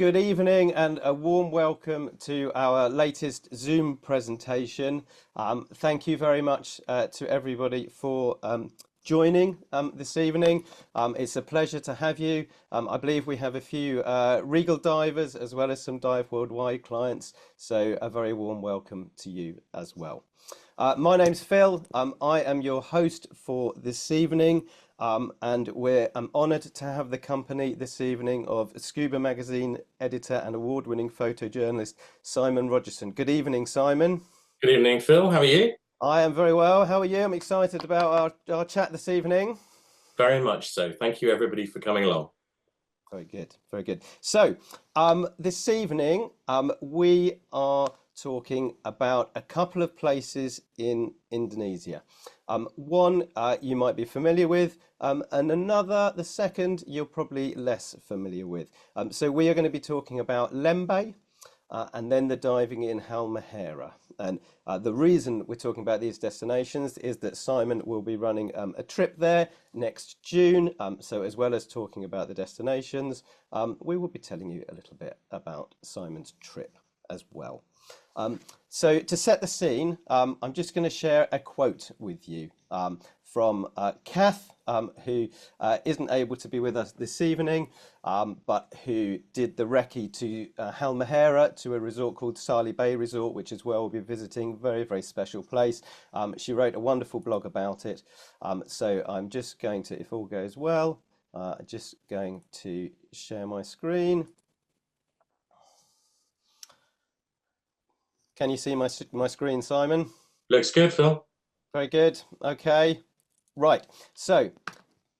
Good evening and a warm welcome to our latest Zoom presentation. Thank you very much to everybody for joining this evening. It's a pleasure to have you. I believe we have a few Regal divers as well as some Dive Worldwide clients, so a very warm welcome to you as well. My name's Phil. I am your host for this evening. And we're honoured to have the company this evening of SCUBA magazine editor and award-winning photojournalist Simon Rogerson. Good evening, Simon. Good evening, Phil. How are you? I am very well. How are you? I'm excited about our chat this evening. Very much so. Thank you, everybody, for coming along. Very good. Very good. So this evening we are talking about a couple of places in Indonesia. One you might be familiar with, and another, the second, you're probably less familiar with. So we are going to be talking about Lembeh and then the diving in Halmahera. And the reason we're talking about these destinations is that Simon will be running a trip there next June. So as well as talking about the destinations, we will be telling you a little bit about Simon's trip as well. So to set the scene, I'm just going to share a quote with you from Kath, who isn't able to be with us this evening, but who did the recce to Halmahera, to a resort called Salih Bay Resort, which is where we'll be visiting. Very, very special place. She wrote a wonderful blog about it. So I'm just going to, if all goes well, just going to share my screen. Can you see my screen, Simon? Looks good, Phil. Very good. Okay. Right. So,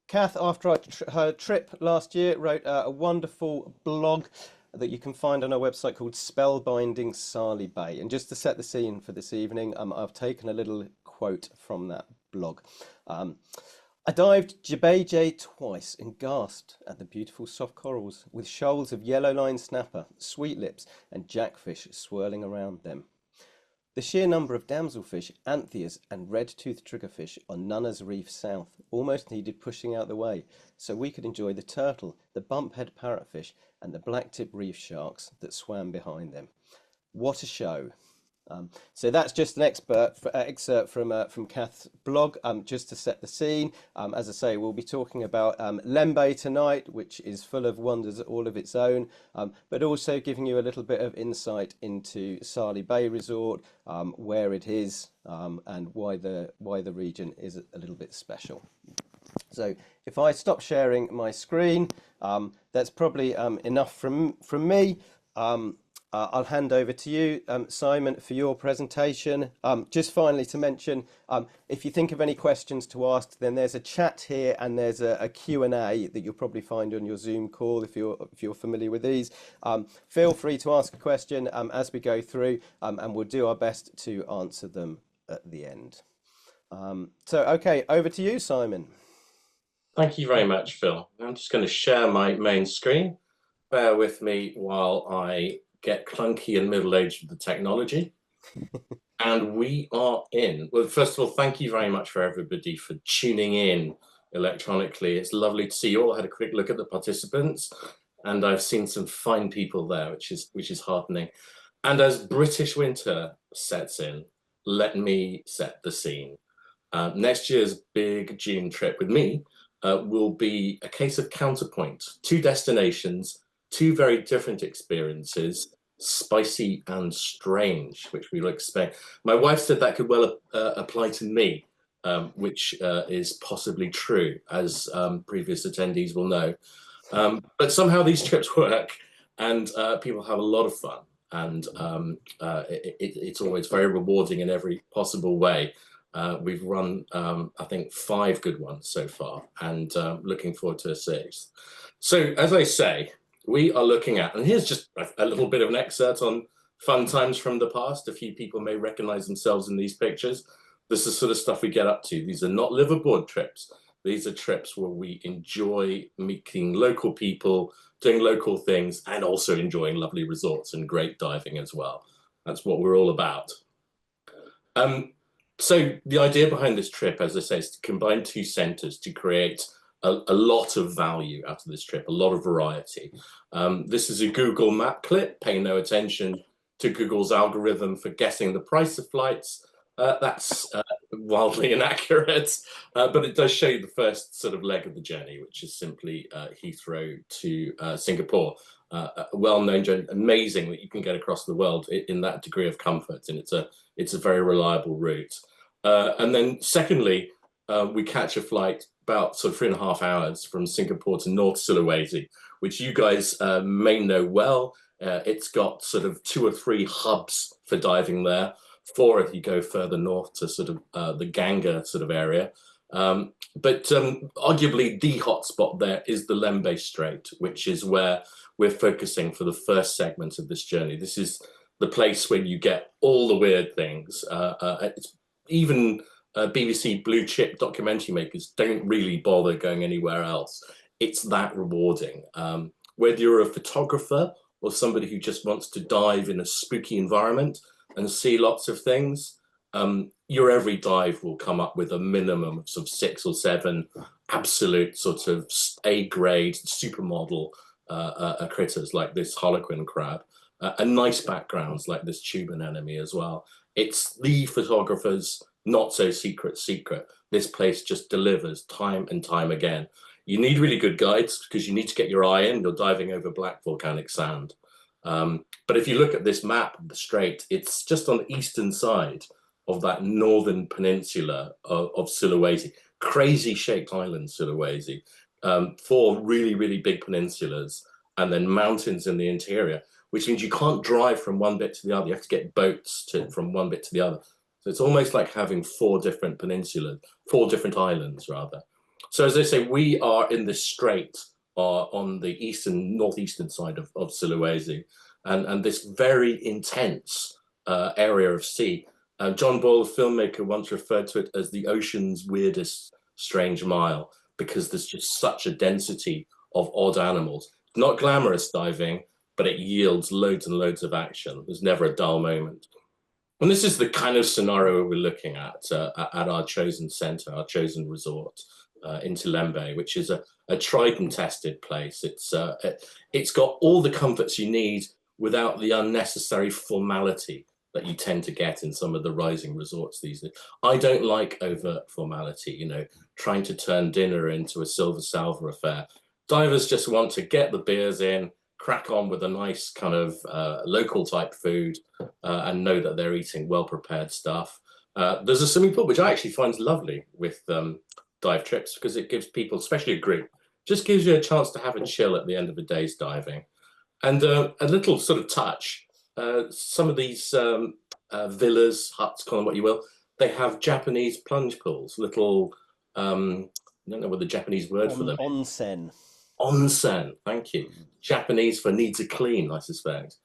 Kath, after her trip last year, wrote a wonderful blog that you can find on our website called Spellbinding Salih Bay. And just to set the scene for this evening, I've taken a little quote from that blog. I dived Jebeje twice and gasped at the beautiful soft corals with shoals of yellow-lined snapper, sweet lips, and jackfish swirling around them. The sheer number of damselfish, antheas, and red-toothed triggerfish on Nunna's Reef South almost needed pushing out the way so we could enjoy the turtle, the bumphead parrotfish, and the blacktip reef sharks that swam behind them. What a show! So that's just an excerpt from Kath's blog, just to set the scene. As I say, we'll be talking about Lembeh tonight, which is full of wonders all of its own, but also giving you a little bit of insight into Salih Bay Resort, where it is, and why the region is a little bit special. So if I stop sharing my screen, that's probably enough from me. I'll hand over to you, Simon, for your presentation. Just finally to mention, if you think of any questions to ask, then there's a chat here and there's a Q&A that you'll probably find on your Zoom call if you're familiar with these. Feel free to ask a question as we go through, and we'll do our best to answer them at the end. So, okay, over to you, Simon. Thank you very much, Phil. I'm just going to share my main screen. Bear with me while I get clunky and middle-aged with the technology. And we are in. Well, first of all, thank you very much for everybody for tuning in electronically. It's lovely to see you all. I had a quick look at the participants, and I've seen some fine people there, which is heartening. And as British winter sets in, let me set the scene. Next year's big June trip with me will be a case of counterpoint. 2 destinations, 2 very different experiences, spicy and strange, which we will expect. My wife said that could well apply to me, which is possibly true, as previous attendees will know. But somehow these trips work, and people have a lot of fun, and it's always very rewarding in every possible way. We've run, I think, 5 good ones so far, and looking forward to a 6th. So, as I say, we are looking at, and here's just a little bit of an excerpt on fun times from the past. A few people may recognize themselves in these pictures. This is the sort of stuff we get up to. These are not liveaboard trips. These are trips where we enjoy meeting local people, doing local things, and also enjoying lovely resorts and great diving as well. That's what we're all about. So the idea behind this trip, as I say, is to combine 2 centers to create a lot of value out of this trip, a lot of variety. This is a Google map clip. Pay no attention to Google's algorithm for guessing the price of flights. That's wildly inaccurate, but it does show you the first sort of leg of the journey, which is simply Heathrow to Singapore. A well-known journey, amazing that you can get across the world in that degree of comfort, and it's a very reliable route. And then secondly, we catch a flight about sort of 3.5 hours from Singapore to North Sulawesi, which you guys may know well. It's got sort of 2 or 3 hubs for diving there, 4 if you go further north to sort of the Ganga sort of area. But arguably the hotspot there is the Lembeh Strait, which is where we're focusing for the first segment of this journey. This is the place where you get all the weird things. It's even BBC blue chip documentary makers don't really bother going anywhere else. It's that rewarding. Whether you're a photographer or somebody who just wants to dive in a spooky environment and see lots of things, your every dive will come up with a minimum of sort of 6 or 7 absolute sort of A-grade supermodel critters like this harlequin crab, and nice backgrounds like this tube anemone as well. It's the photographer's not so secret. This place just delivers time and time again. You need really good guides because you need to get your eye in. You're diving over black volcanic sand. But if you look at this map of the strait, it's just on the eastern side of that northern peninsula of Sulawesi. Crazy shaped island, Sulawesi. 4 really, really big peninsulas and then mountains in the interior, which means you can't drive from one bit to the other. You have to get boats from one bit to the other. So it's almost like having 4 different peninsulas, 4 different islands rather. So as I say, we are in the strait on the northeastern side of Sulawesi, and this very intense area of sea. John Boyle, the filmmaker, once referred to it as the ocean's weirdest strange mile, because there's just such a density of odd animals. Not glamorous diving, but it yields loads and loads of action. There's never a dull moment. And this is the kind of scenario we're looking at our chosen center, our chosen resort into Lembeh, which is a tried and tested place. It's got all the comforts you need without the unnecessary formality that you tend to get in some of the rising resorts these days. I don't like overt formality, you know, trying to turn dinner into a silver salver affair. Divers just want to get the beers in, crack on with a nice kind of local type food, and know that they're eating well-prepared stuff. There's a swimming pool, which I actually find lovely with dive trips, because it gives people, especially a group, just gives you a chance to have a chill at the end of a day's diving. And a little sort of touch, some of these villas, huts, call them what you will, they have Japanese plunge pools, little, I don't know what the Japanese word for them is. Onsen. Onsen, thank you. Japanese for needs a clean, I suspect.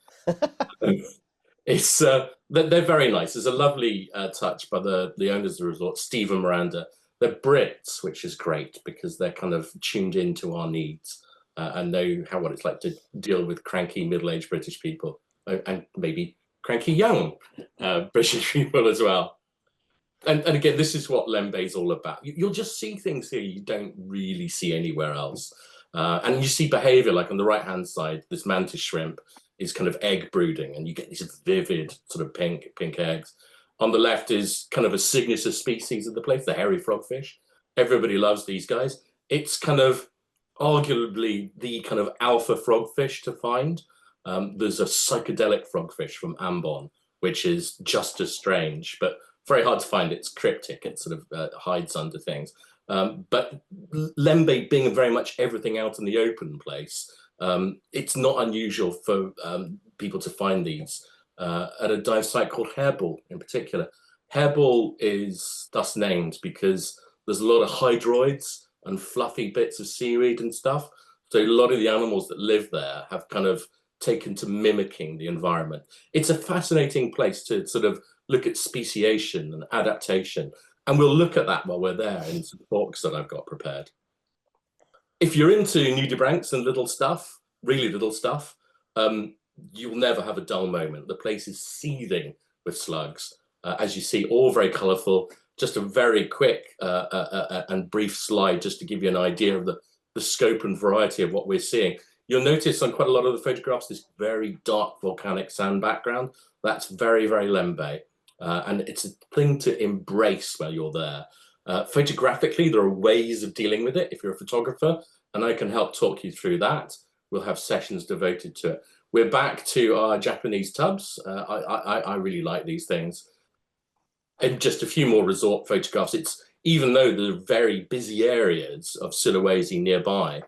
It's they're very nice. There's a lovely touch by the owners of the resort, Steve and Miranda. They're Brits, which is great because they're kind of tuned into our needs and know what it's like to deal with cranky middle-aged British people, and maybe cranky young British people as well. And again, this is what Lembeh is all about. You'll just see things here you don't really see anywhere else. And you see behavior, like on the right-hand side, this mantis shrimp is kind of egg brooding, and you get these vivid sort of pink eggs. On the left is kind of a signature species of the place, the hairy frogfish. Everybody loves these guys. It's kind of arguably the kind of alpha frogfish to find. There's a psychedelic frogfish from Ambon, which is just as strange, but very hard to find. It's cryptic. It sort of hides under things. But Lembeh being very much everything out in the open place, it's not unusual for people to find these at a dive site called Hairball in particular. Hairball is thus named because there's a lot of hydroids and fluffy bits of seaweed and stuff. So a lot of the animals that live there have kind of taken to mimicking the environment. It's a fascinating place to sort of look at speciation and adaptation. And we'll look at that while we're there in some talks that I've got prepared. If you're into nudibranchs and little stuff, really little stuff, you'll never have a dull moment. The place is seething with slugs. As you see, all very colorful. just a very quick and brief slide just to give you an idea of the scope and variety of what we're seeing. You'll notice on quite a lot of the photographs this very dark volcanic sand background. That's very, very Lembeh. And it's a thing to embrace while you're there. Photographically, there are ways of dealing with it if you're a photographer, and I can help talk you through that. We'll have sessions devoted to it. We're back to our Japanese tubs. I really like these things. And just a few more resort photographs. It's, even though there are very busy areas of Sulawesi nearby,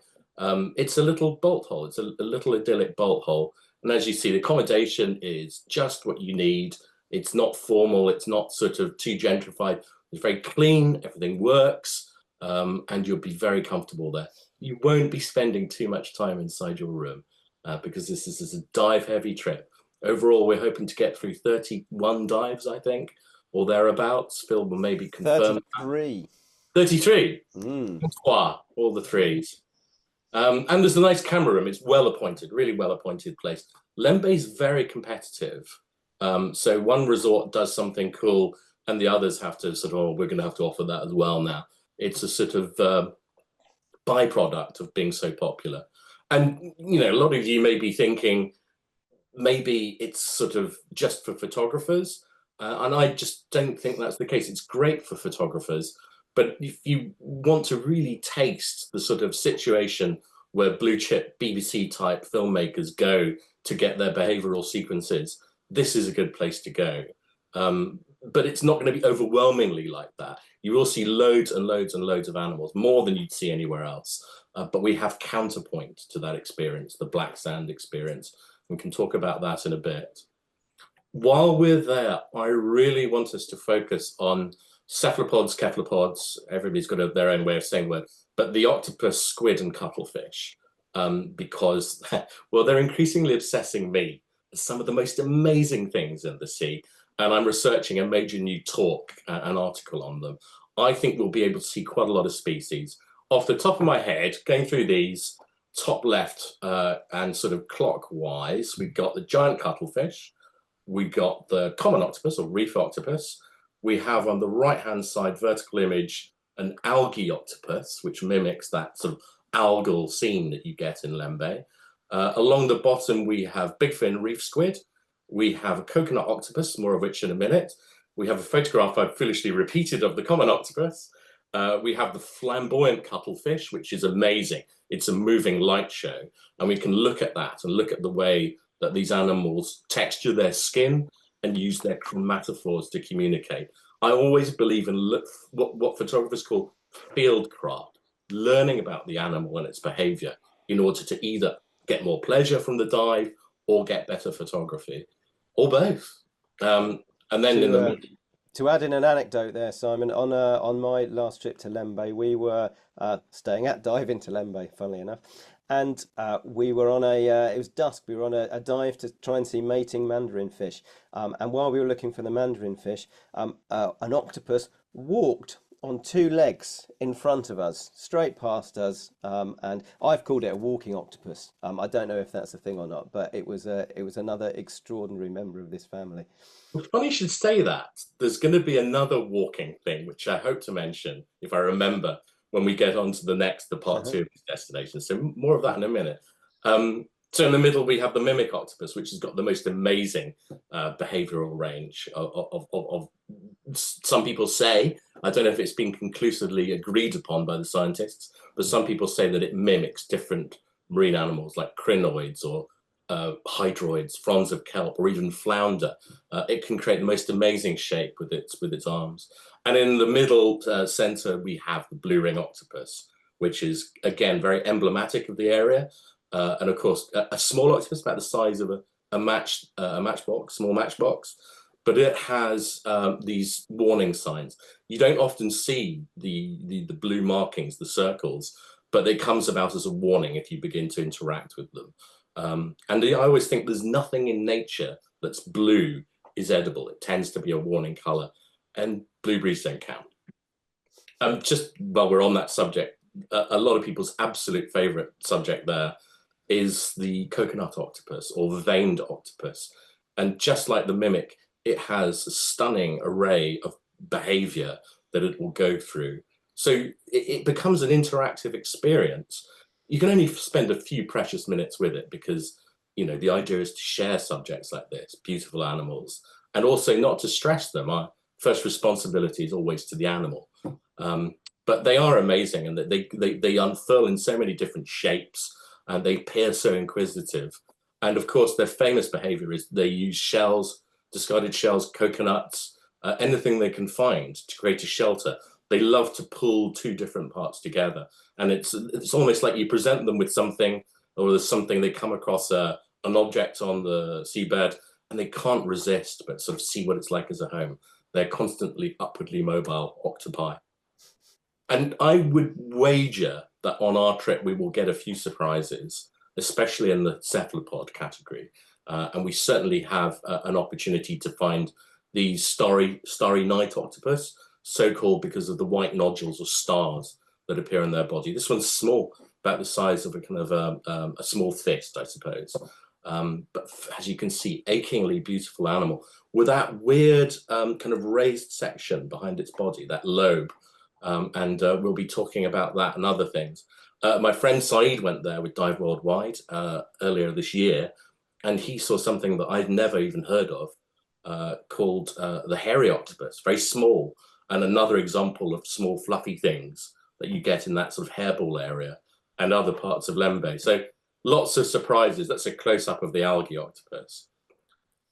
it's a little bolt hole. It's a little idyllic bolt hole. And as you see, the accommodation is just what you need. It's not formal. It's not sort of too gentrified. It's very clean. Everything works. And you'll be very comfortable there. You won't be spending too much time inside your room because this is a dive-heavy trip. Overall, we're hoping to get through 31 dives, I think, or thereabouts. Phil will maybe confirm. 33. 33. Wow, all the threes. And there's a nice camera room. It's well appointed, really well appointed place. Lembeh is very competitive. So one resort does something cool and the others have to sort of, oh, we're going to have to offer that as well now. It's a sort of byproduct of being so popular. And, you know, a lot of you may be thinking, maybe it's sort of just for photographers. And I just don't think that's the case. It's great for photographers. But if you want to really taste the sort of situation where blue chip BBC type filmmakers go to get their behavioral sequences, this is a good place to go. But it's not going to be overwhelmingly like that. You will see loads and loads and loads of animals, more than you'd see anywhere else. But we have counterpoint to that experience, the black sand experience. We can talk about that in a bit. While we're there, I really want us to focus on cephalopods, cephalopods. Everybody's got their own way of saying word, but the octopus, squid, and cuttlefish, because, well, they're increasingly obsessing me. Some of the most amazing things in the sea, and I'm researching a major new talk, an article on them. I think we'll be able to see quite a lot of species. Off the top of my head, going through these, top left and sort of clockwise, we've got the giant cuttlefish, we got the common octopus or reef octopus. We have on the right-hand side vertical image an algae octopus, which mimics that sort of algal scene that you get in Lembeh. Along the bottom, we have bigfin reef squid. We have a coconut octopus, more of which in a minute. We have a photograph I've foolishly repeated of the common octopus. We have the flamboyant cuttlefish, which is amazing. It's a moving light show. And we can look at that and look at the way that these animals texture their skin and use their chromatophores to communicate. I always believe in what photographers call fieldcraft, learning about the animal and its behavior in order to either get more pleasure from the dive or get better photography, or both. And then to add in an anecdote there, Simon, on my last trip to Lembeh, we were staying at Dive into Lembeh, funnily enough, and we were on it was dusk, we were on a dive to try and see mating mandarin fish. And while we were looking for the mandarin fish, an octopus walked on two legs in front of us, straight past us, and I've called it a walking octopus. I don't know if that's a thing or not, but it was another extraordinary member of this family. It's funny you should say that. There's going to be another walking thing, which I hope to mention, if I remember, when we get on to the part two of this destination. So more of that in a minute. So in the middle, we have the mimic octopus, which has got the most amazing behavioral range of some people say, I don't know if it's been conclusively agreed upon by the scientists, but some people say that it mimics different marine animals like crinoids or hydroids, fronds of kelp, or even flounder. It can create the most amazing shape with its arms. And in the middle center, we have the blue ring octopus, which is, again, very emblematic of the area. And of course, a small octopus about the size of a matchbox, small matchbox, but it has these warning signs. You don't often see the blue markings, the circles, but it comes about as a warning if you begin to interact with them. And I always think there's nothing in nature that's blue is edible. It tends to be a warning color, and blueberries don't count. Just while we're on that subject, a lot of people's absolute favorite subject there is the coconut octopus or veined octopus. And just like the mimic, it has a stunning array of behavior that it will go through. So it becomes an interactive experience. You can only spend a few precious minutes with it because, you know, the idea is to share subjects like this, beautiful animals, and also not to stress them. Our first responsibility is always to the animal. But they are amazing, and they unfurl in so many different shapes, and they appear so inquisitive. And of course, their famous behavior is they use shells, discarded shells, coconuts, anything they can find to create a shelter. They love to pull two different parts together. And it's almost like you present them with something, or there's something, they come across an object on the seabed, and they can't resist but sort of see what it's like as a home. They're constantly upwardly mobile octopi. And I would wager that on our trip, we will get a few surprises, especially in the cephalopod category. And we certainly have an opportunity to find the starry night octopus, so-called because of the white nodules or stars that appear in their body. This one's small, about the size of a kind of a small fist, I suppose. But as you can see, achingly beautiful animal with that weird kind of raised section behind its body, that lobe. And we'll be talking about that and other things. My friend Saeed went there with Dive Worldwide earlier this year, and he saw something that I'd never even heard of called the hairy octopus, very small, and another example of small fluffy things that you get in that sort of hairball area and other parts of Lembeh. So lots of surprises. That's a close-up of the algae octopus.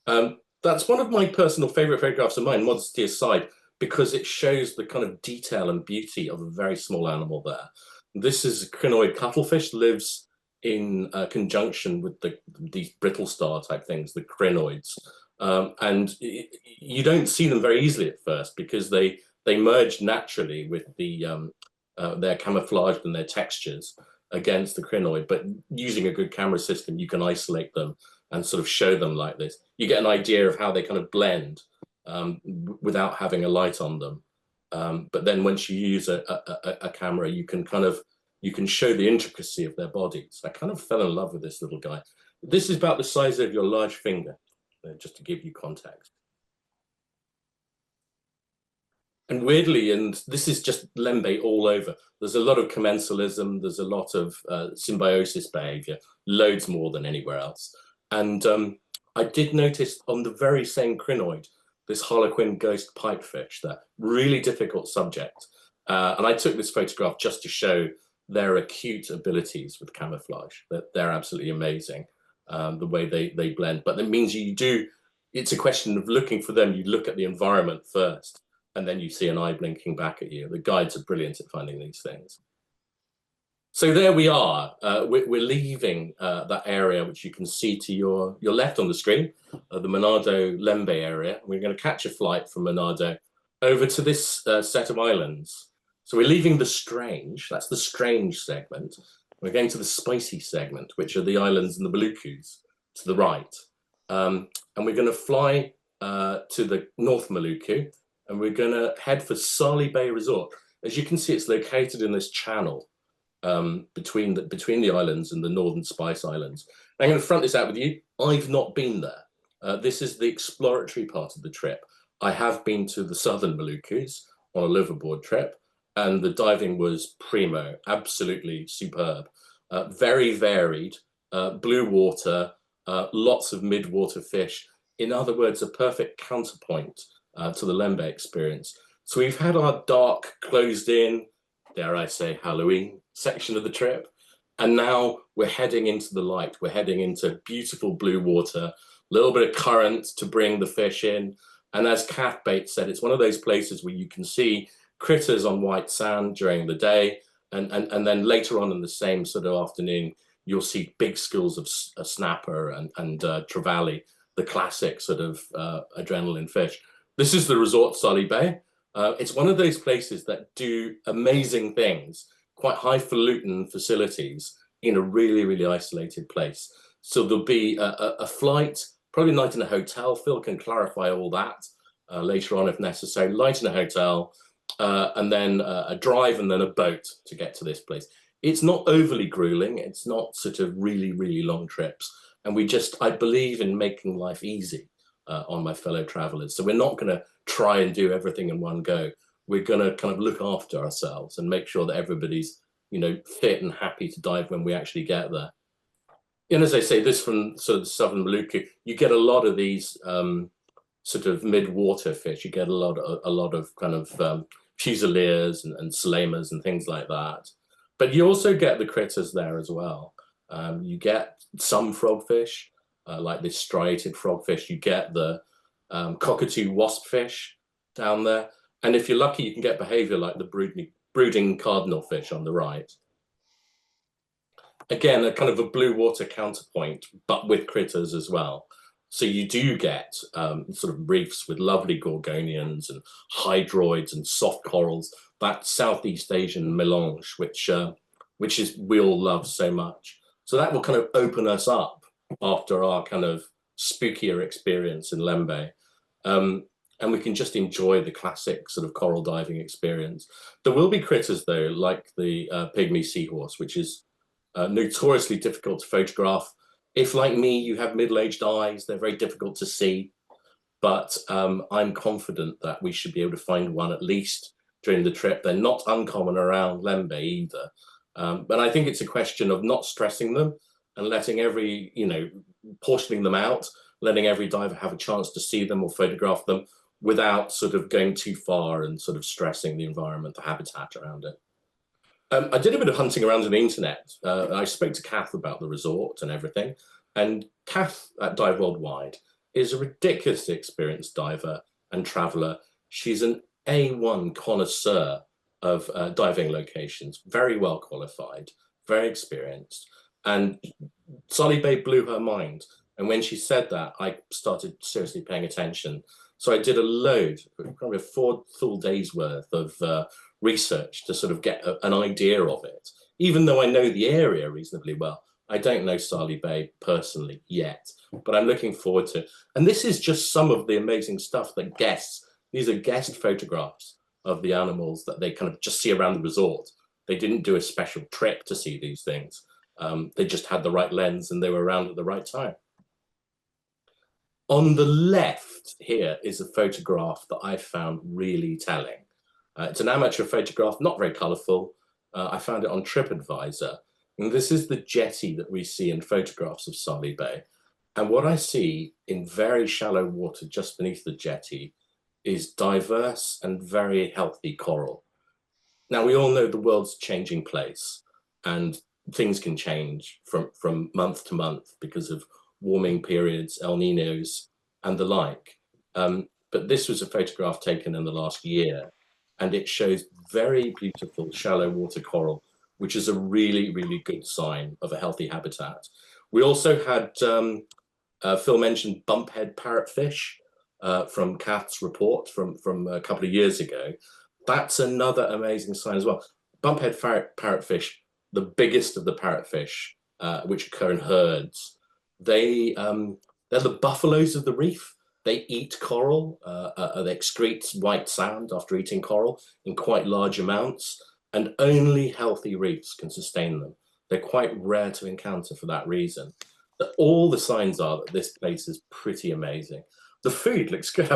That's one of my personal favorite photographs of mine, modesty aside, because it shows the kind of detail and beauty of a very small animal there. This is a crinoid cuttlefish, lives in conjunction with these brittle star type things, the crinoids. And you don't see them very easily at first because they merge naturally with their camouflage and their textures against the crinoid. But using a good camera system, you can isolate them and sort of show them like this. You get an idea of how they kind of blend without having a light on them. But then once you use a camera, you can show the intricacy of their bodies. I kind of fell in love with this little guy. This is about the size of your large finger, just to give you context. And weirdly, and this is just Lembeh all over, there's a lot of commensalism, there's a lot of symbiosis behavior, loads more than anywhere else. And I did notice on the very same crinoid, this harlequin ghost pipefish, that really difficult subject. And I took this photograph just to show their acute abilities with camouflage, that they're absolutely amazing, the way they blend. But that means it's a question of looking for them. You look at the environment first, and then you see an eye blinking back at you. The guides are brilliant at finding these things. So there we are. We're leaving that area, which you can see to your left on the screen, the Manado Lembeh area. We're going to catch a flight from Manado over to this set of islands. So we're leaving the strange, that's the strange segment. We're going to the spicy segment, which are the islands and the Malukus to the right. And we're going to fly to the North Maluku, and we're going to head for Sali Bay Resort. As you can see, it's located in this channel between the islands and the Northern Spice Islands. I'm going to front this out with you. I've not been there. This is the exploratory part of the trip. I have been to the Southern Malukus on a liveaboard trip, and the diving was primo, absolutely superb. Very varied, blue water, lots of mid-water fish. In other words, a perfect counterpoint to the Lembeh experience. So we've had our dark, closed in, dare I say, Halloween section of the trip. And now we're heading into the light. We're heading into beautiful blue water, a little bit of current to bring the fish in. And as Kath Bates said, it's one of those places where you can see critters on white sand during the day. And then later on in the same sort of afternoon, you'll see big schools of snapper and trevally, the classic sort of adrenaline fish. This is the resort, Sali Bay. It's one of those places that do amazing things, quite highfalutin facilities in a really, really isolated place. So there'll be a flight, probably a night in a hotel. Phil can clarify all that later on if necessary. Night in a hotel, and then a drive and then a boat to get to this place. It's not overly grueling. It's not sort of really, really long trips. And I believe in making life easy on my fellow travelers. So we're not going to try and do everything in one go. we're going to kind of look after ourselves and make sure that everybody's, you know, fit and happy to dive when we actually get there. And as I say, this from sort of southern Maluku, you get a lot of these sort of mid-water fish. You get a lot of kind of fusiliers and salamas and things like that. But you also get the critters there as well. You get some frogfish, like this striated frogfish. You get the cockatoo waspfish down there. And if you're lucky, you can get behavior like the brooding cardinal fish on the right. Again, a kind of a blue water counterpoint, but with critters as well. So you do get sort of reefs with lovely gorgonians and hydroids and soft corals, that Southeast Asian melange, which we all love so much. So that will kind of open us up after our kind of spookier experience in Lembeh. And we can just enjoy the classic sort of coral diving experience. There will be critters though, like the pygmy seahorse, which is notoriously difficult to photograph. If, like me, you have middle-aged eyes, they're very difficult to see. But I'm confident that we should be able to find one at least during the trip. They're not uncommon around Lembeh either. But I think it's a question of not stressing them and letting every, you know, portioning them out, letting every diver have a chance to see them or photograph them without sort of going too far and sort of stressing the environment, the habitat around it. I did a bit of hunting around on the internet. I spoke to Kath about the resort and everything. And Kath at Dive Worldwide is a ridiculously experienced diver and traveler. She's an A1 connoisseur of diving locations, very well qualified, very experienced. And Solly Bay blew her mind. And when she said that, I started seriously paying attention. So I did a load, probably 4 full days worth of research to sort of get an idea of it. Even though I know the area reasonably well, I don't know Solly Bay personally yet, but I'm looking forward to it. And this is just some of the amazing stuff that these are guest photographs of the animals that they kind of just see around the resort. They didn't do a special trip to see these things. They just had the right lens and they were around at the right time. On the left here is a photograph that I found really telling. It's an amateur photograph, not very colourful. I found it on TripAdvisor. And this is the jetty that we see in photographs of Solly Bay. And what I see in very shallow water just beneath the jetty is diverse and very healthy coral. Now, we all know the world's a changing place and things can change from month to month because of warming periods, El Ninos, and the like. But this was a photograph taken in the last year, and it shows very beautiful shallow water coral, which is a really, really good sign of a healthy habitat. We also had, Phil mentioned bumphead parrotfish from Kath's report from a couple of years ago. That's another amazing sign as well. Bumphead parrotfish, the biggest of the parrotfish, which occur in herds. They're the buffaloes of the reef. They eat coral, they excrete white sand after eating coral in quite large amounts, and only healthy reefs can sustain them. They're quite rare to encounter for that reason. But all the signs are that this place is pretty amazing. The food looks good.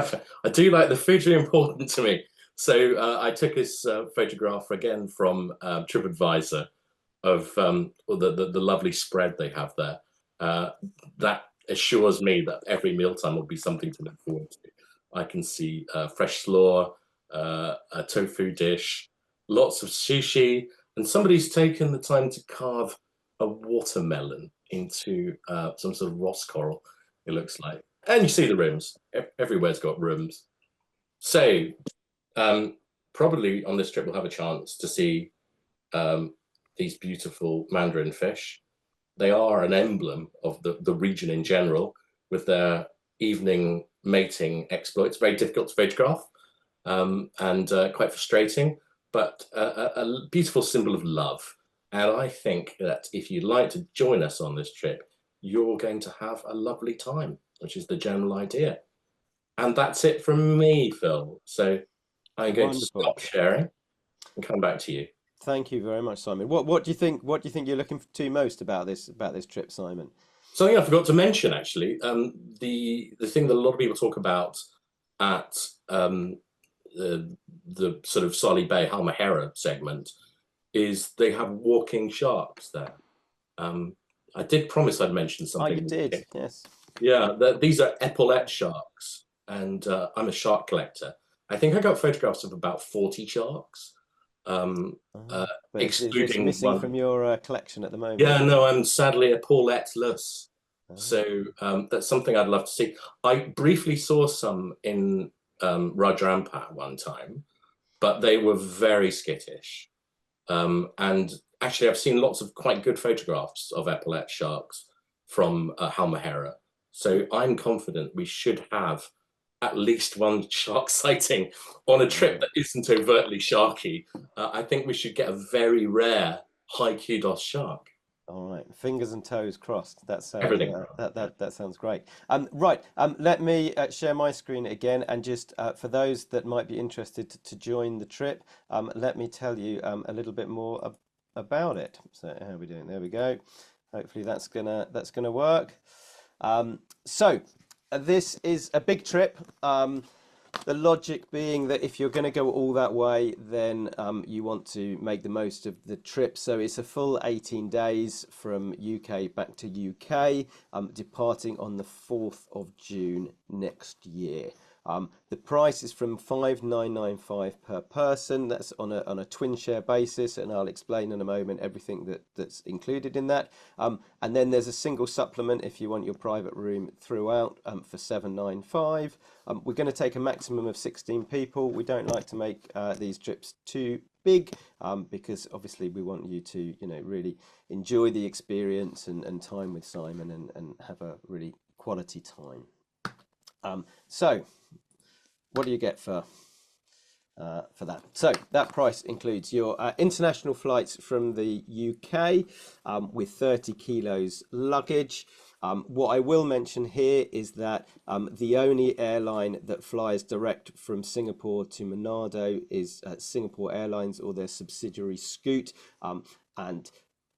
I do like the food, really important to me. So I took this photograph again from TripAdvisor of the lovely spread they have there. That assures me that every mealtime will be something to look forward to. I can see fresh slaw, a tofu dish, lots of sushi, and somebody's taken the time to carve a watermelon into some sort of Ross coral, it looks like. And you see the rooms. Everywhere's got rooms. So probably on this trip we'll have a chance to see these beautiful mandarin fish. They are an emblem of the region in general, with their evening mating exploits. Very difficult to photograph and quite frustrating, but a beautiful symbol of love. And I think that if you'd like to join us on this trip, you're going to have a lovely time, which is the general idea. And that's it from me, Phil. So I'm going to stop sharing and come back to you. Thank you very much, Simon. What do you think? What do you think you're looking to most about this trip, Simon? Something I forgot to mention, actually, the thing that a lot of people talk about at the sort of Lembeh Halmahera segment is they have walking sharks there. I did promise I'd mention Oh, something. you did, yes. Yeah, these are epaulette sharks, and I'm a shark collector. I think I got photographs of about 40 sharks, But is this excluding missing one. from your collection at the moment? Yeah, no, I'm sadly epaulette-less. Oh. So that's something I'd love to see. I briefly saw some in Rajrampat one time, but they were very skittish. And actually, I've seen lots of quite good photographs of epaulette sharks from Halmahera. So I'm confident we should have at least one shark sighting on a trip that isn't overtly sharky. I think we should get a very rare high kudos shark. All right, fingers and toes crossed. That sounds Everything. that sounds great. Right, let me share my screen again, and just for those that might be interested to join the trip, let me tell you a little bit more about it. So how are we doing? There we go. Hopefully that's gonna work. So this is a big trip. The logic being that if you're going to go all that way, then you want to make the most of the trip. So it's a full 18 days from UK back to UK, departing on the 4th of June next year. The price is from 5,995 per person. That's on a twin share basis, and I'll explain in a moment everything that's included in that. And then there's a single supplement if you want your private room throughout for 795. We're going to take a maximum of 16 people. We don't like to make these trips too big because obviously we want you to, really enjoy the experience and time with Simon and have a really quality time. So what do you get for that? So that price includes your international flights from the UK with 30 kilos luggage. What I will mention here is that the only airline that flies direct from Singapore to Manado is Singapore Airlines or their subsidiary Scoot, and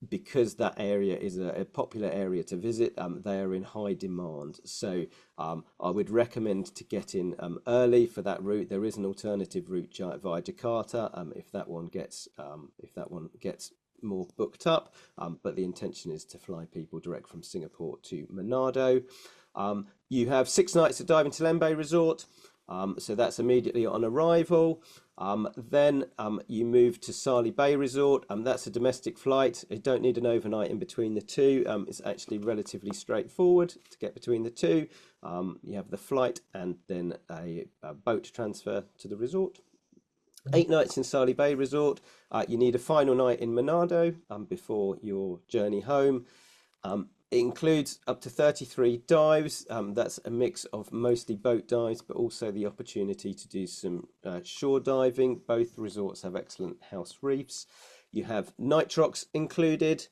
because that area is a popular area to visit, they are in high demand. So I would recommend to get in early for that route. There is an alternative route via Jakarta if that one gets more booked up, but the intention is to fly people direct from Singapore to Manado. You have 6 nights at Diving to Lembeh Resort. So that's immediately on arrival. Then you move to Salih Bay Resort. That's a domestic flight. You don't need an overnight in between the two. It's actually relatively straightforward to get between the two. You have the flight and then a boat transfer to the resort. 8 nights in Salih Bay Resort. You need a final night in Manado before your journey home. It includes up to 33 dives. That's a mix of mostly boat dives, but also the opportunity to do some shore diving. Both resorts have excellent house reefs. You have nitrox included,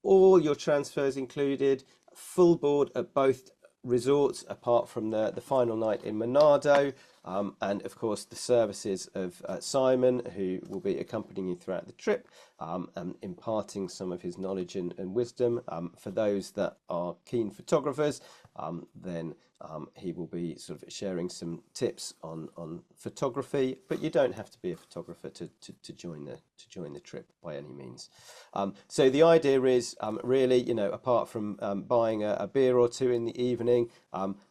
all your transfers included, full board at both resorts apart from the final night in Manado. And of course the services of Simon, who will be accompanying you throughout the trip and imparting some of his knowledge and wisdom. For those that are keen photographers, then he will be sort of sharing some tips on photography, but you don't have to be a photographer to join the trip by any means. So the idea is really, apart from buying a beer or two in the evening,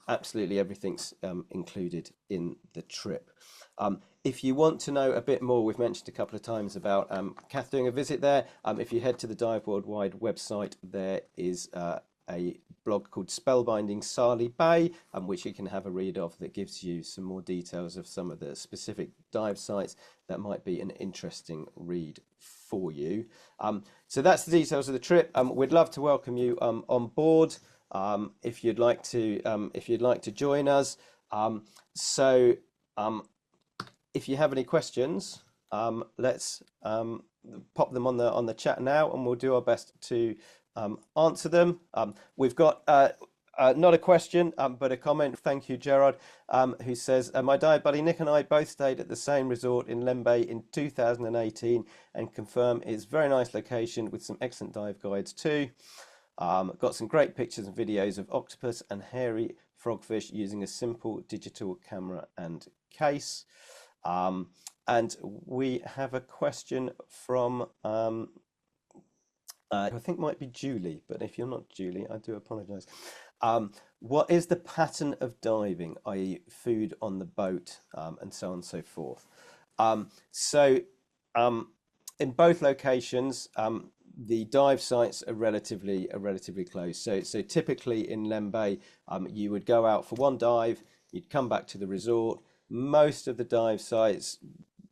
absolutely everything's included in the trip. If you want to know a bit more, we've mentioned a couple of times about Kath doing a visit there. If you head to the Dive Worldwide website, there is a blog called Spellbinding Salih Bay, which you can have a read of, that gives you some more details of some of the specific dive sites that might be an interesting read for you. So that's the details of the trip. We'd love to welcome you on board if you'd like to join us. If you have any questions, let's pop them on the chat now, and we'll do our best to answer them. We've got not a question, but a comment. Thank you, Gerard, who says, my dive buddy Nick and I both stayed at the same resort in Lembeh in 2018 and confirm it's a very nice location with some excellent dive guides too. Got some great pictures and videos of octopus and hairy frogfish using a simple digital camera and case. And we have a question from I think might be Julie, but if you're not Julie, I do apologise. What is the pattern of diving, i.e., food on the boat, and so on and so forth? So, in both locations, the dive sites are relatively close. So typically in Lembeh, you would go out for one dive, you'd come back to the resort. Most of the dive sites,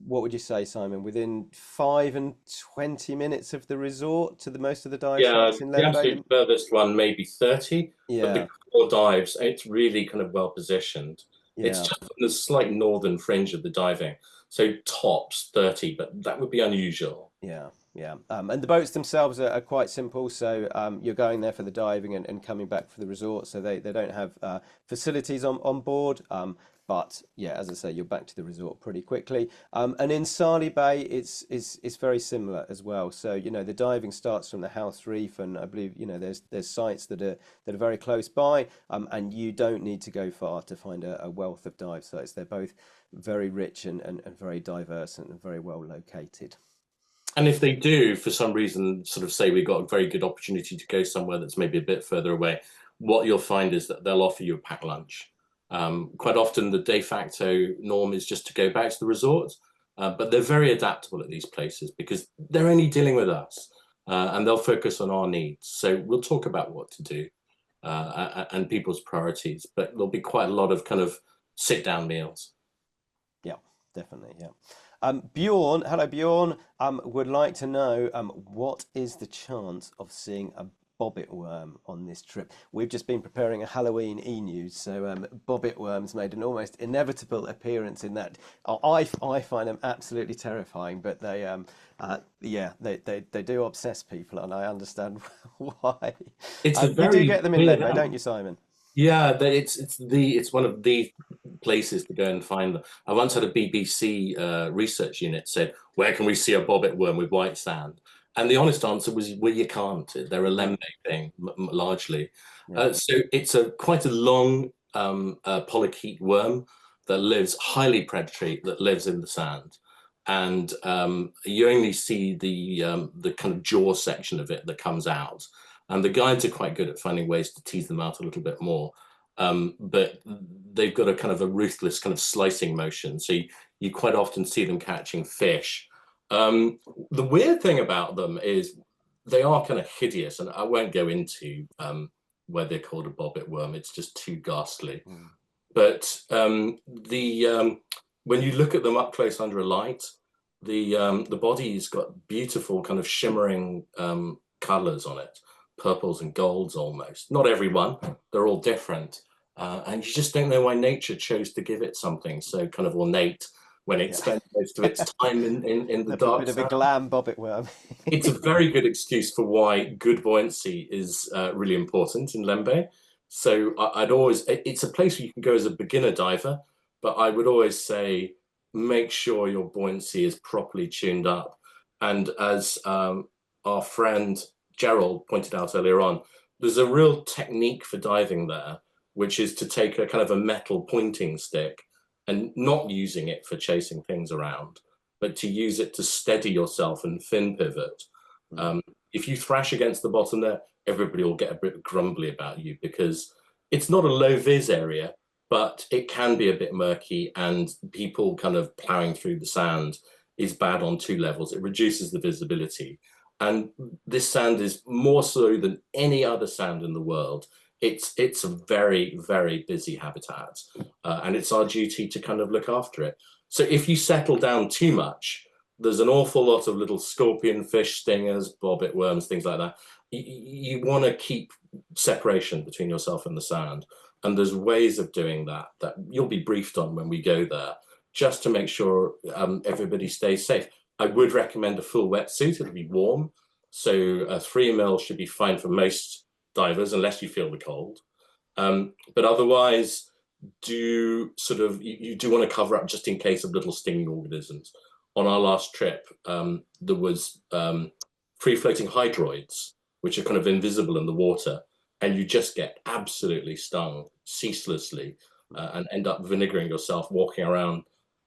what would you say, Simon, within 5 and 20 minutes of the resort to the most of the dive Yeah, sites in the Lembeh? absolute furthest one maybe 30, but the Yeah, core dives, it's really kind of well positioned. It's yeah. just on the slight northern fringe of the diving. So tops 30, but that would be unusual. Yeah, yeah. And the boats themselves are quite simple. So you're going there for the diving and coming back for the resort. So they don't have facilities on board. But yeah, as I say, you're back to the resort pretty quickly. And in Sali Bay, it's very similar as well. So the diving starts from the House Reef, and I believe there's sites that are very close by. And you don't need to go far to find a wealth of dive sites. They're both very rich and very diverse and very well located. And if they do, for some reason, sort of say we got a very good opportunity to go somewhere that's maybe a bit further away, what you'll find is that they'll offer you a packed lunch. Quite often, the de facto norm is just to go back to the resort, but they're very adaptable at these places because they're only dealing with us, and they'll focus on our needs. So we'll talk about what to do and people's priorities, but there'll be quite a lot of kind of sit-down meals. Yeah, definitely. Yeah. Bjorn, hello Bjorn. Would like to know what is the chance of seeing a bobbit worm on this trip? We've just been preparing a Halloween e-news, so bobbit worms made an almost inevitable appearance in that. I find them absolutely terrifying, but they do obsess people, and I understand why. It's a You do very get them in weird Lembeh, don't animal. you, Simon? Yeah, it's one of the places to go and find them. I once had a BBC research unit said, "Where can we see a bobbit worm with white sand?" And the honest answer was, "Well, you can't. They're a Mm, Lembeh thing, largely." yeah, So it's a quite a long polychaete worm that lives highly predatory, that lives in the sand, and you only see the kind of jaw section of it that comes out. And the guides are quite good at finding ways to tease them out a little bit more. But they've got a kind of a ruthless kind of slicing motion. So you quite often see them catching fish. Um, the weird thing about them is they are kind of hideous, and I won't go into why they're called a bobbit worm. It's just too ghastly. mm, But when you look at them up close under a light, the body's got beautiful kind of shimmering colors on it, purples and golds almost. Not everyone, they're all different. And you just don't know why nature chose to give it something so kind of ornate when it yeah. spends most of its time in the A bit dark of a sand. glam bobbit worm. It's a very good excuse for why good buoyancy is really important in Lembeh. So I'd always, it's a place where you can go as a beginner diver, but I would always say make sure your buoyancy is properly tuned up. And as our friend Gerald pointed out earlier on, there's a real technique for diving there, which is to take a kind of a metal pointing stick and not using it for chasing things around, but to use it to steady yourself and fin pivot. Mm, Um, if you thrash against the bottom there, everybody will get a bit grumbly about you because it's not a low vis area, but it can be a bit murky, and people kind of plowing through the sand is bad on two levels. It reduces the visibility. And this sand is more so than any other sand in the world. It's a very, very busy habitat, and it's our duty to kind of look after it. So if you settle down too much, there's an awful lot of little scorpion fish, stingers, bobbit worms, things like that. You want to keep separation between yourself and the sand. And there's ways of doing that that you'll be briefed on when we go there, just to make sure everybody stays safe. I would recommend a full wetsuit. It'll be warm. So a 3 mil should be fine for most divers, unless you feel the cold. But otherwise, you do want to cover up just in case of little stinging organisms. On our last trip, there was free floating hydroids, which are kind of invisible in the water, and you just get absolutely stung ceaselessly, mm. and end up vinegaring yourself walking around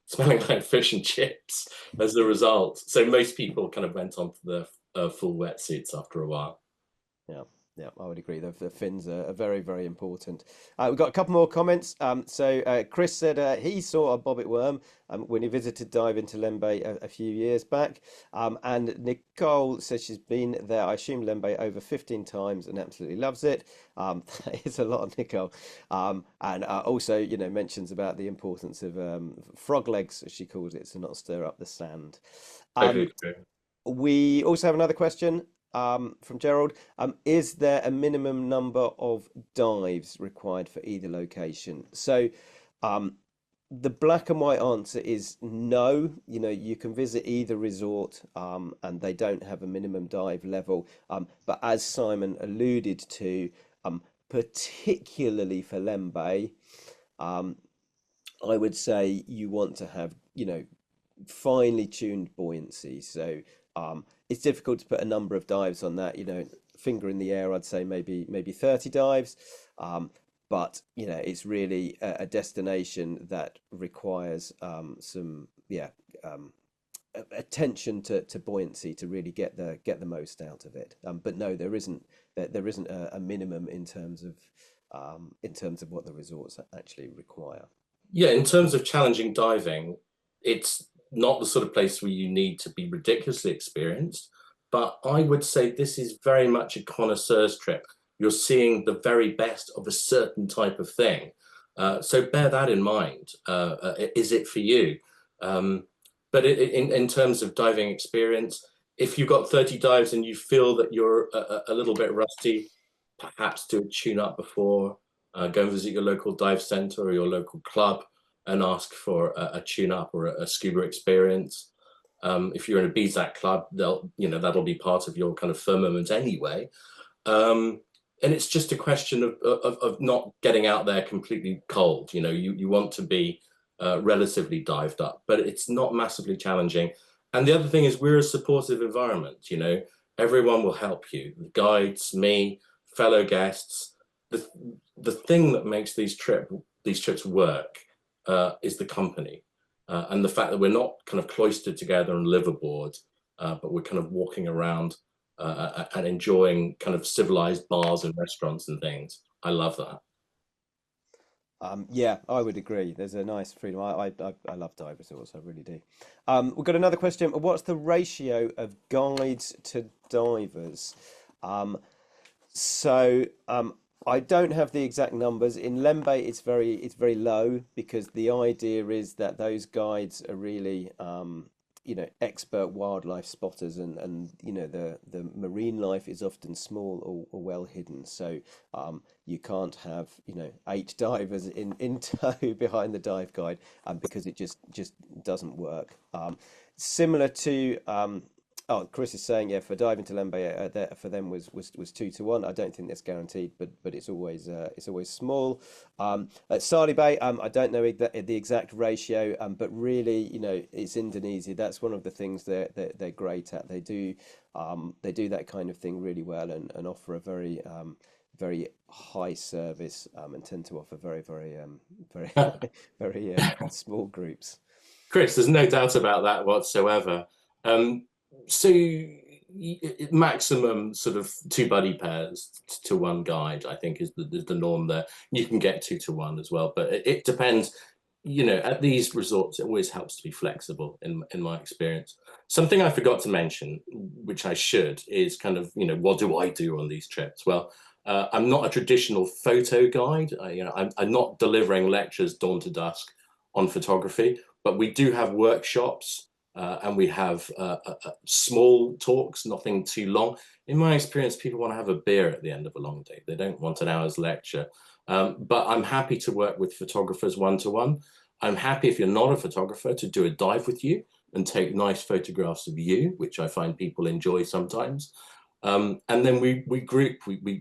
smelling like fish and chips as a result. So most people kind of went on to the full wetsuits after a while. Yeah, yeah, I would agree. The fins are very, very important. We've got a couple more comments. Chris said he saw a bobbit worm when he visited dive into Lembeh a few years back. And Nicole says she's been there, I assume Lembeh, over 15 times and absolutely loves it. That is a lot, Nicole. And also, you know, mentions about the importance of frog legs, as she calls it, to not stir up the sand. Um, Totally true. we also have another question from Gerald. Is there a minimum number of dives required for either location? So, um, the black and white answer is no. You know, you can visit either resort, and they don't have a minimum dive level. But as Simon alluded to, particularly for Lembeh, um, I would say you want to have, you know, finely tuned buoyancy. So it's difficult to put a number of dives on that. You know, finger in the air, I'd say maybe 30 dives. But you know, it's really a destination that requires some attention to buoyancy to really get the most out of it. But no, there isn't a minimum in terms of what the resorts actually require. Yeah, in terms of challenging diving, it's not the sort of place where you need to be ridiculously experienced, but I would say this is very much a connoisseur's trip. You're seeing the very best of a certain type of thing. So bear that in mind. Is it for you? But in terms of diving experience, if you've got 30 dives and you feel that you're a little bit rusty, perhaps do a tune up before. Go and visit your local dive center or your local club and ask for a tune up or a scuba experience. If you're in a BZAC club, that'll be part of your kind of firmament anyway. And it's just a question of not getting out there completely cold. You know, you want to be relatively dived up, but it's not massively challenging. And the other thing is we're a supportive environment. You know, everyone will help you. The guides, me, fellow guests. The thing that makes these trips work is the company and the fact that we're not kind of cloistered together and live aboard, but we're kind of walking around and enjoying kind of civilized bars and restaurants and things. I love that. Yeah, I would agree. There's a nice freedom. I love dive resorts. I really do. We've got another question. What's the ratio of guides to divers? Um, so I don't have the exact numbers. In Lembeh, it's very low because the idea is that those guides are really expert wildlife spotters, and you know the marine life is often small or well hidden. So you can't have, you know, 8 divers in tow behind the dive guide because it just doesn't work. Similar to oh, Chris is saying, yeah, for diving to Lembeh, for them was 2 to 1. I don't think that's guaranteed, but it's always small. At Sali Bay, I don't know the exact ratio, but really, you know, it's Indonesia. That's one of the things they're great at. They do that kind of thing really well and offer a very high service and tend to offer very very small groups. Chris, there's no doubt about that whatsoever. Um, so maximum sort of 2 buddy pairs to 1 guide, I think, is the norm there. You can get 2 to 1 as well, but it depends. You know, at these resorts, it always helps to be flexible in my experience. Something I forgot to mention, which I should, is kind of, you know, what do I do on these trips? Well, I'm not a traditional photo guide. I'm not delivering lectures dawn to dusk on photography, but we do have workshops and we have small talks, nothing too long. In my experience, people want to have a beer at the end of a long day. They don't want an hour's lecture. But I'm happy to work with photographers one-to-one. I'm happy, if you're not a photographer, to do a dive with you and take nice photographs of you, which I find people enjoy sometimes. And then we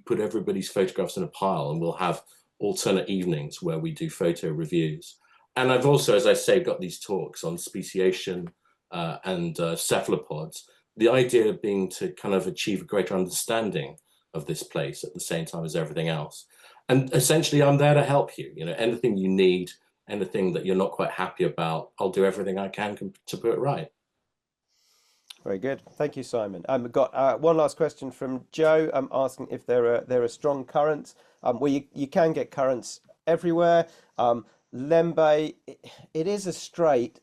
put everybody's photographs in a pile, and we'll have alternate evenings where we do photo reviews. And I've also, as I say, got these talks on speciation and cephalopods. The idea being to kind of achieve a greater understanding of this place at the same time as everything else. And essentially, I'm there to help you. You know, anything you need, anything that you're not quite happy about, I'll do everything I can to put it right. Very good. Thank you, Simon. We've got one last question from Joe asking if there are strong currents. Well, you can get currents everywhere. Lembeh, it is a strait,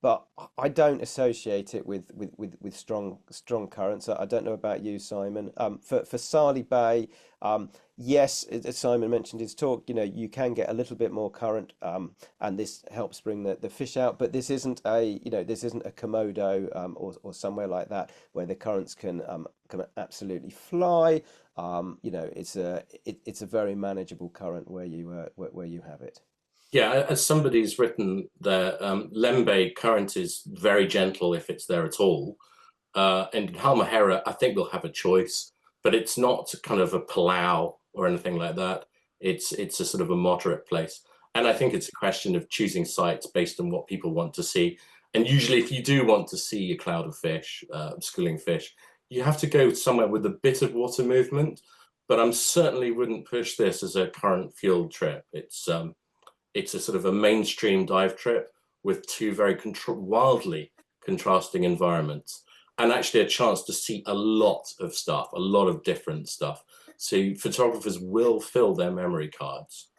but I don't associate it with strong currents. I don't know about you, Simon. For Salih Bay, yes, as Simon mentioned in his talk, you can get a little bit more current, and this helps bring the fish out. But this isn't a Komodo or somewhere like that where the currents can absolutely fly. It's a very manageable current where you have it. Yeah, as somebody's written there, Lembeh current is very gentle if it's there at all. And in Halmahera, I think they'll have a choice, but it's not kind of a Palau or anything like that. It's a sort of a moderate place. And I think it's a question of choosing sites based on what people want to see. And usually if you do want to see a cloud of fish, schooling fish, you have to go somewhere with a bit of water movement, but I certainly wouldn't push this as a current fueled trip. It's a sort of a mainstream dive trip with two very wildly contrasting environments, and actually a chance to see a lot of stuff, a lot of different stuff. So photographers will fill their memory cards.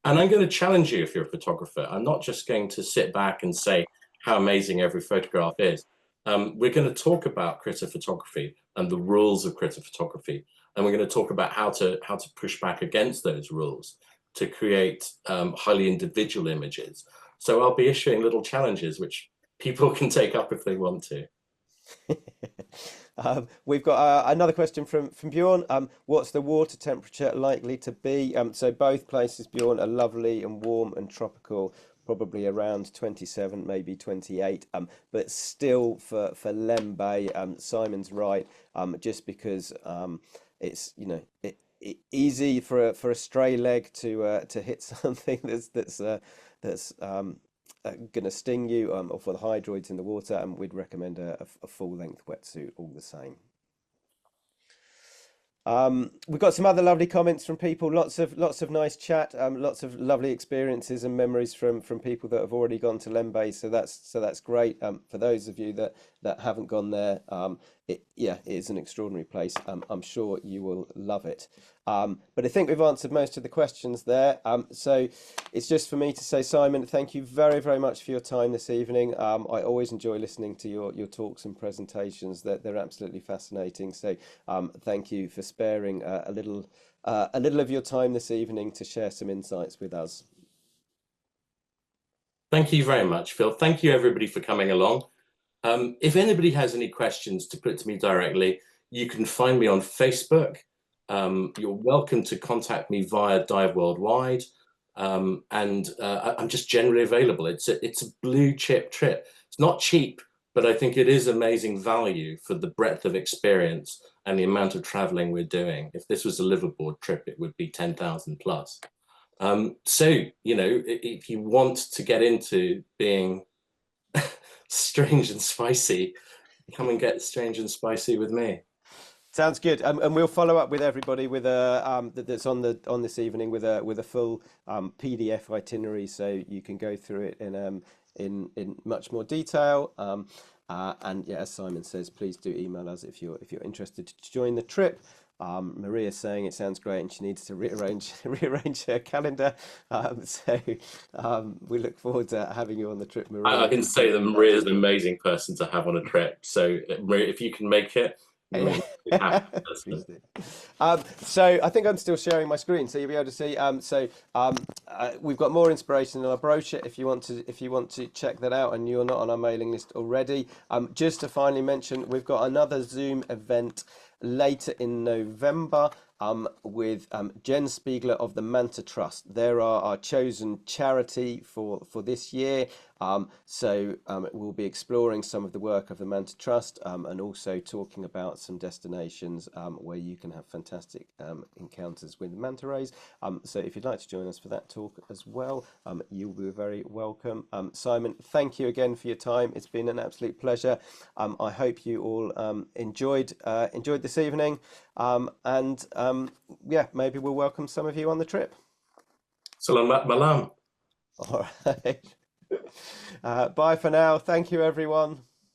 And I'm going to challenge you if you're a photographer. I'm not just going to sit back and say how amazing every photograph is. We're going to talk about critter photography and the rules of critter photography. And we're going to talk about how to push back against those rules to create highly individual images. So I'll be issuing little challenges which people can take up if they want to. We've got another question from Bjorn. What's the water temperature likely to be? So both places, Bjorn, are lovely and warm and tropical, probably around 27, maybe 28. But still for Lembeh, Simon's right. Just because it's easy for a stray leg to hit something that's going to sting you, or for the hydroids in the water, and we'd recommend a full-length wetsuit all the same. We've got some other lovely comments from people. Lots of nice chat. Lots of lovely experiences and memories from people that have already gone to Lembeh. So that's great. For those of you that haven't gone there, it is an extraordinary place. I'm sure you will love it. But I think we've answered most of the questions there. So it's just for me to say, Simon, thank you very, very much for your time this evening. I always enjoy listening to your talks and presentations. They're absolutely fascinating. So thank you for sparing a little of your time this evening to share some insights with us. Thank you very much, Phil. Thank you, everybody, for coming along. If anybody has any questions to put to me directly, you can find me on Facebook. You're welcome to contact me via Dive Worldwide, and I'm just generally available. It's a blue chip trip. It's not cheap, but I think it is amazing value for the breadth of experience and the amount of traveling we're doing. If this was a liveaboard trip, it would be 10,000 plus. So, if you want to get into being strange and spicy, come and get strange and spicy with me. Sounds good, and we'll follow up with everybody with that's on this evening with a full PDF itinerary, so you can go through it in much more detail. And yeah, as Simon says, please do email us if you're interested to join the trip. Maria's saying it sounds great and she needs to rearrange her calendar. So we look forward to having you on the trip, Maria. I can say that Maria is an amazing person to have on a trip. So Maria, if you can make it, so I think I'm still sharing my screen, so you'll be able to see. We've got more inspiration in our brochure if you want to check that out, and you're not on our mailing list already. Just to finally mention, we've got another Zoom event later in November with Jen Spiegler of the Manta Trust. They're our chosen charity for this year. So we'll be exploring some of the work of the Manta Trust, and also talking about some destinations where you can have fantastic encounters with manta rays. So if you'd like to join us for that talk as well, you'll be very welcome. Simon, thank you again for your time. It's been an absolute pleasure. I hope you all enjoyed this evening, and yeah, maybe we'll welcome some of you on the trip. Selamat malam. All right. Bye for now. Thank you, everyone.